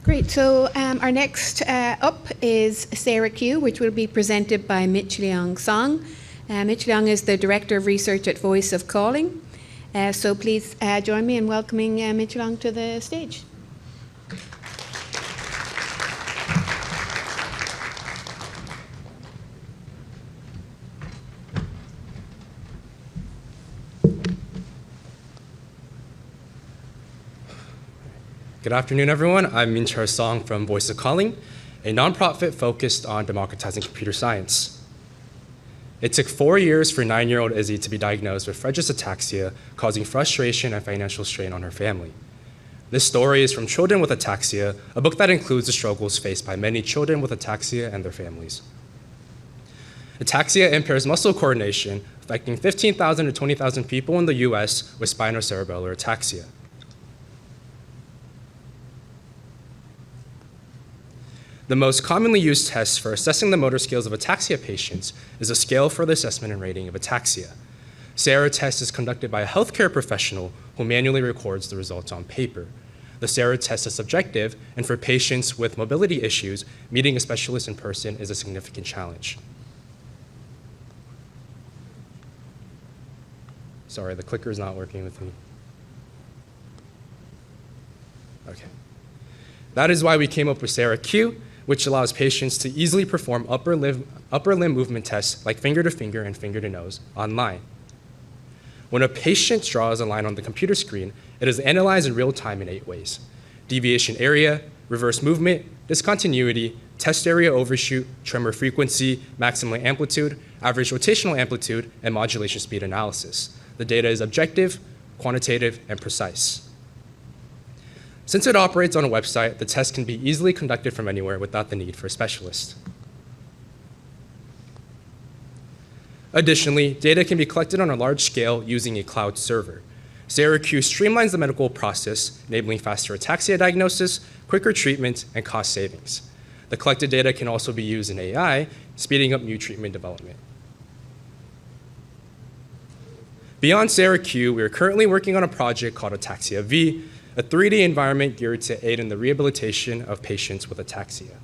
Great. So our next up is SARA-Q, which will be presented by Micheol Song. Micheol is the Director of Research at Voice of Calling. So please join me in welcoming Micheol to the stage. Good afternoon, everyone. I'm Micheol Song from Voice of Calling, a nonprofit focused on democratizing computer science. It took 4 years for 9-year-old Izzy to be diagnosed with Friedreich's ataxia, causing frustration and financial strain on her family. This story is from Children with Ataxia, a book that includes the struggles faced by many children with ataxia and their families. Ataxia impairs muscle coordination, affecting 15,000 to 20,000 people in the US with spinocerebellar ataxia. The most commonly used test for assessing the motor skills of ataxia patients is a scale for the assessment and rating of ataxia. SARA test is conducted by a healthcare professional who manually records the results on paper. The SARA test is subjective, and for patients with mobility issues, meeting a specialist in person is a significant challenge. Sorry, the clicker is not working with me. Okay. That is why we came up with SARA-Q, which allows patients to easily perform upper limb movement tests like finger to finger and finger to nose online. When a patient draws a line on the computer screen, it is analyzed in real time in 8 ways: deviation area, reverse movement, discontinuity, test area overshoot, tremor frequency, maximum amplitude, average rotational amplitude, and modulation speed analysis. The data is objective, quantitative, and precise. Since it operates on a website, the test can be easily conducted from anywhere without the need for a specialist. Additionally, data can be collected on a large scale using a cloud server. SARA-Q streamlines the medical process, enabling faster ataxia diagnosis, quicker treatment, and cost savings. The collected data can also be used in AI, speeding up new treatment development. Beyond SARA-Q, we are currently working on a project called Ataxia V, a 3D environment geared to aid in the rehabilitation of patients with ataxia.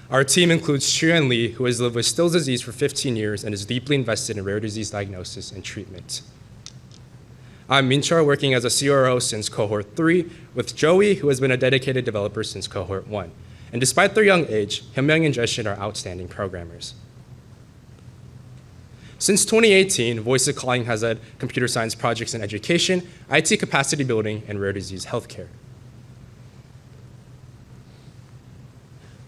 Our team includes Xuan Li, who has lived with Still's disease for 15 years and is deeply invested in rare disease diagnosis and treatment. I'm Minchar, working as a CRO since cohort 3, with Joey, who has been a dedicated developer since cohort 1. And despite their young age, Hyunmyoung and Jeshin are outstanding programmers. Since 2018, Voice of Calling has led computer science projects in education, IT capacity building, and rare disease healthcare.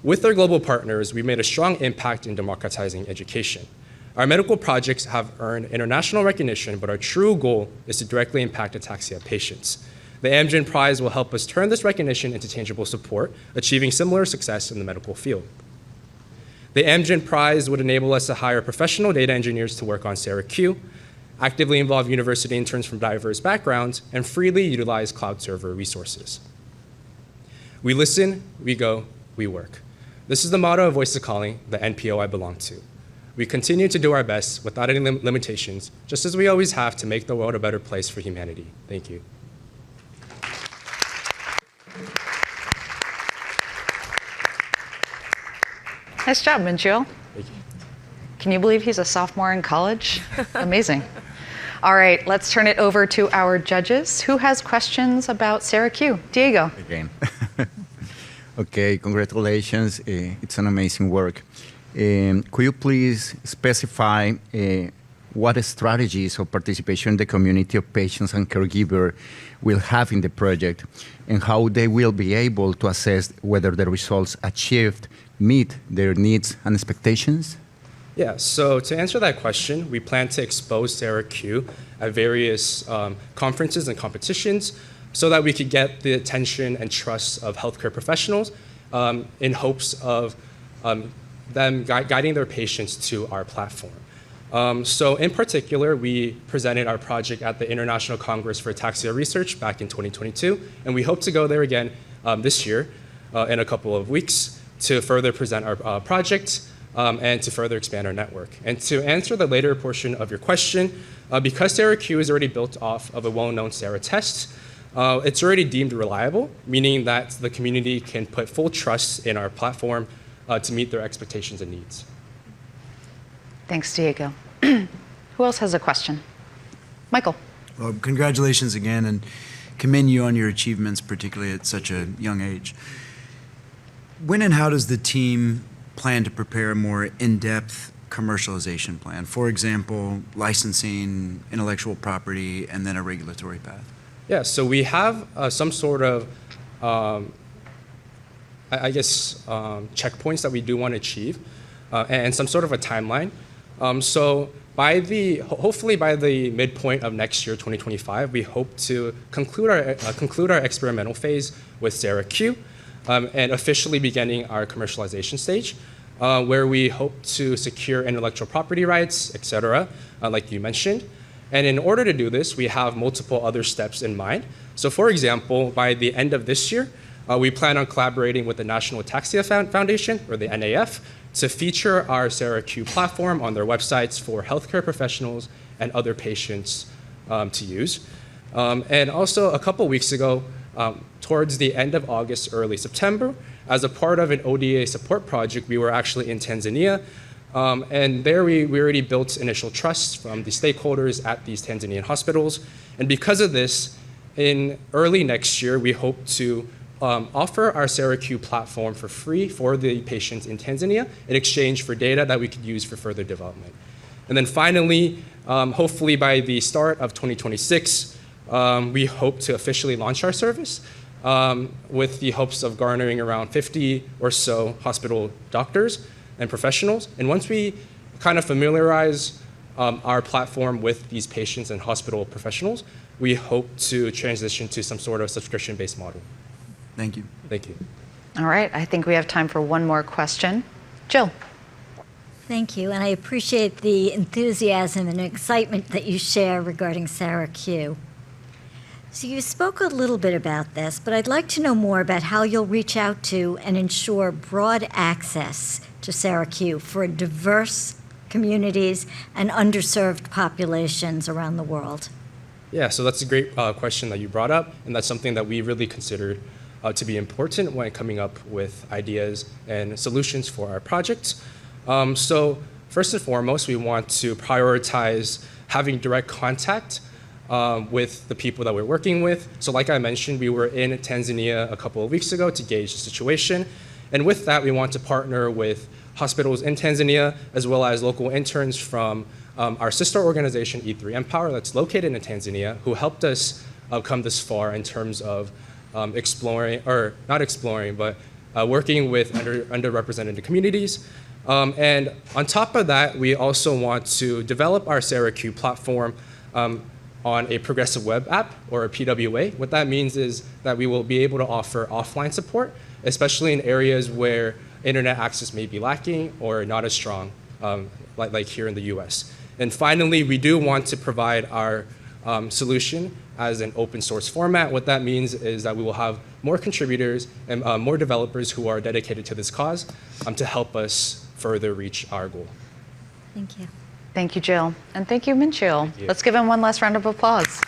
With our global partners, we made a strong impact in democratizing education. Our medical projects have earned international recognition, but our true goal is to directly impact ataxia patients. The Amgen Prize will help us turn this recognition into tangible support, achieving similar success in the medical field. The Amgen Prize would enable us to hire professional data engineers to work on SARA-Q, actively involve university interns from diverse backgrounds, and freely utilize cloud server resources. We listen, we go, we work. This is the motto of Voice of Calling, the NPO I belong to. We continue to do our best without any limitations, just as we always have, to make the world a better place for humanity. Thank you. Nice job, Micheol. Thank you. Can you believe he's a sophomore in college? Amazing. All right, let's turn it over to our judges. Who has questions about SARA-Q? Diego. Again. Okay, congratulations. It's an amazing work. Could you please specify what strategies of participation in the community of patients and caregivers will have in the project, and how they will be able to assess whether the results achieved meet their needs and expectations? Yeah, so to answer that question, we plan to expose SARA-Q at various conferences and competitions so that we could get the attention and trust of healthcare professionals in hopes of them guiding their patients to our platform. So in particular, we presented our project at the International Congress for Ataxia Research back in 2022, and we hope to go there again this year in a couple of weeks to further present our project and to further expand our network. And to answer the later portion of your question, because SARA-Q is already built off of a well-known SARA test, it's already deemed reliable, meaning that the community can put full trust in our platform to meet their expectations and needs. Thanks, Diego. Who else has a question? Michael. Well, congratulations again, and commend you on your achievements, particularly at such a young age. When and how does the team plan to prepare a more in-depth commercialization plan? For example, licensing, intellectual property, and then a regulatory path. Yeah, so we have some sort of, checkpoints that we do want to achieve, and some sort of a timeline. So hopefully by the midpoint of next year, 2025, we hope to conclude our experimental phase with SARA-Q, and officially beginning our commercialization stage, where we hope to secure intellectual property rights, et cetera, like you mentioned. And in order to do this, we have multiple other steps in mind. So for example, by the end of this year, we plan on collaborating with the National Ataxia Foundation, or the NAF, to feature our SARA-Q platform on their websites for healthcare professionals and other patients to use. And also a couple weeks ago, towards the end of August, early September, as a part of an ODA support project, we were actually in Tanzania. And there we already built initial trust from the stakeholders at these Tanzanian hospitals. And because of this, in early next year, we hope to offer our SARA-Q platform for free for the patients in Tanzania in exchange for data that we could use for further development. And then finally, hopefully by the start of 2026, we hope to officially launch our service with the hopes of garnering around 50 or so hospital doctors and professionals. And once we kind of familiarize our platform with these patients and hospital professionals, we hope to transition to some sort of subscription-based model. Thank you. Thank you. All right, I think we have time for one more question. Jill. Thank you, and I appreciate the enthusiasm and excitement that you share regarding SARA-Q. So you spoke a little bit about this, but I'd like to know more about how you'll reach out to and ensure broad access to SARA-Q for diverse communities and underserved populations around the world. Yeah, so that's a great question that you brought up, and that's something that we really considered to be important when coming up with ideas and solutions for our projects. So first and foremost, we want to prioritize having direct contact with the people that we're working with. So like I mentioned, we were in Tanzania a couple of weeks ago to gauge the situation. And with that, we want to partner with hospitals in Tanzania, as well as local interns from our sister organization, E3 Empower, that's located in Tanzania, who helped us come this far in terms of working with underrepresented communities. And on top of that, we also want to develop our SARA-Q platform on a progressive web app, or a PWA. What that means is that we will be able to offer offline support, especially in areas where internet access may be lacking or not as strong, like here in the US. And finally, we do want to provide our solution as an open source format. What that means is that we will have more contributors and more developers who are dedicated to this cause to help us further reach our goal. Thank you. Thank you, Jill. And thank you, Micheol. Thank you. Let's give him one last round of applause.